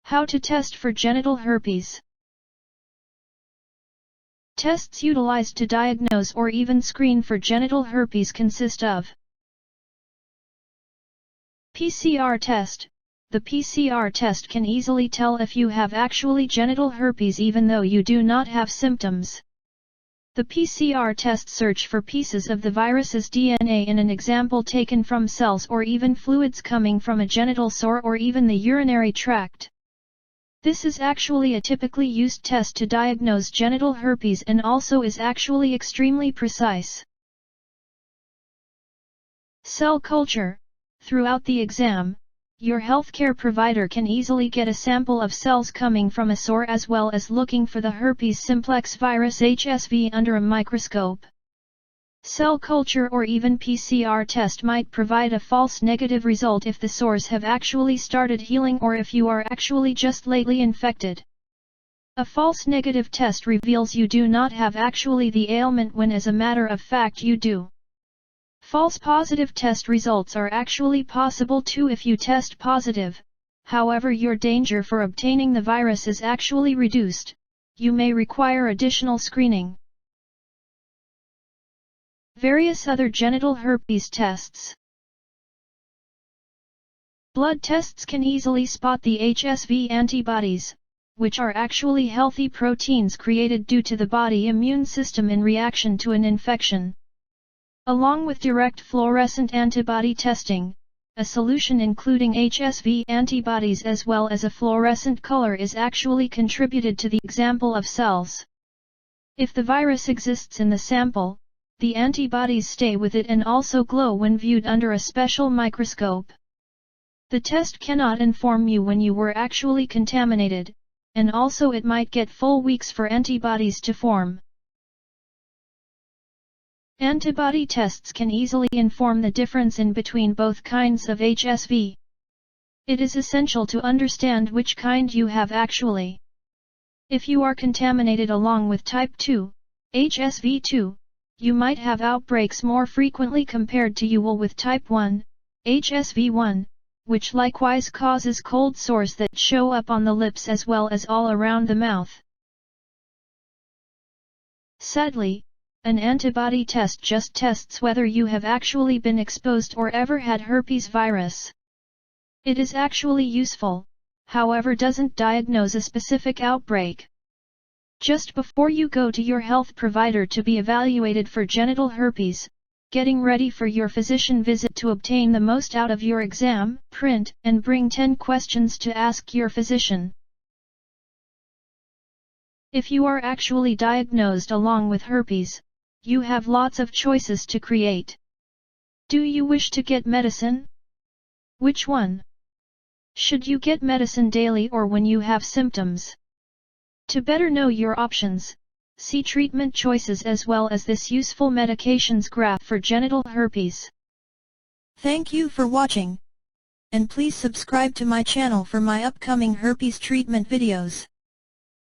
How to test for genital herpes. Tests utilized to diagnose or even screen for genital herpes consist of PCR test. The PCR test can easily tell if you have actually genital herpes even though you do not have symptoms. The PCR test search for pieces of the virus's DNA in an example taken from cells or even fluids coming from a genital sore or even the urinary tract. This is actually a typically used test to diagnose genital herpes and also is actually extremely precise. Cell culture. Throughout the exam, your healthcare provider can easily get a sample of cells coming from a sore as well as looking for the herpes simplex virus HSV under a microscope. Cell culture or even PCR test might provide a false negative result if the sores have actually started healing or if you are actually just lately infected. A false negative test reveals you do not have actually the ailment when as a matter of fact you do. False positive test results are actually possible too if you test positive, however your danger for obtaining the virus is actually reduced. You may require additional screening. Various other genital herpes tests. Blood tests can easily spot the HSV antibodies, which are actually healthy proteins created due to the body immune system in reaction to an infection. Along with direct fluorescent antibody testing, a solution including HSV antibodies as well as a fluorescent color is actually contributed to the example of cells. If the virus exists in the sample, the antibodies stay with it and also glow when viewed under a special microscope. The test cannot inform you when you were actually contaminated, and also it might get full weeks for antibodies to form. Antibody tests can easily inform the difference in between both kinds of HSV. It is essential to understand which kind you have actually. If you are contaminated along with type 2, HSV2, you might have outbreaks more frequently compared to you will with type 1, HSV1, which likewise causes cold sores that show up on the lips as well as all around the mouth. Sadly, an antibody test just tests whether you have actually been exposed or ever had herpes virus. It is actually useful, however doesn't diagnose a specific outbreak. Just before you go to your health provider to be evaluated for genital herpes, getting ready for your physician visit to obtain the most out of your exam, print and bring 10 questions to ask your physician. If you are actually diagnosed along with herpes, you have lots of choices to create. Do you wish to get medicine? Which one? Should you get medicine daily or when you have symptoms? To better know your options, see treatment choices as well as this useful medications graph for genital herpes. Thank you for watching. And please subscribe to my channel for my upcoming herpes treatment videos.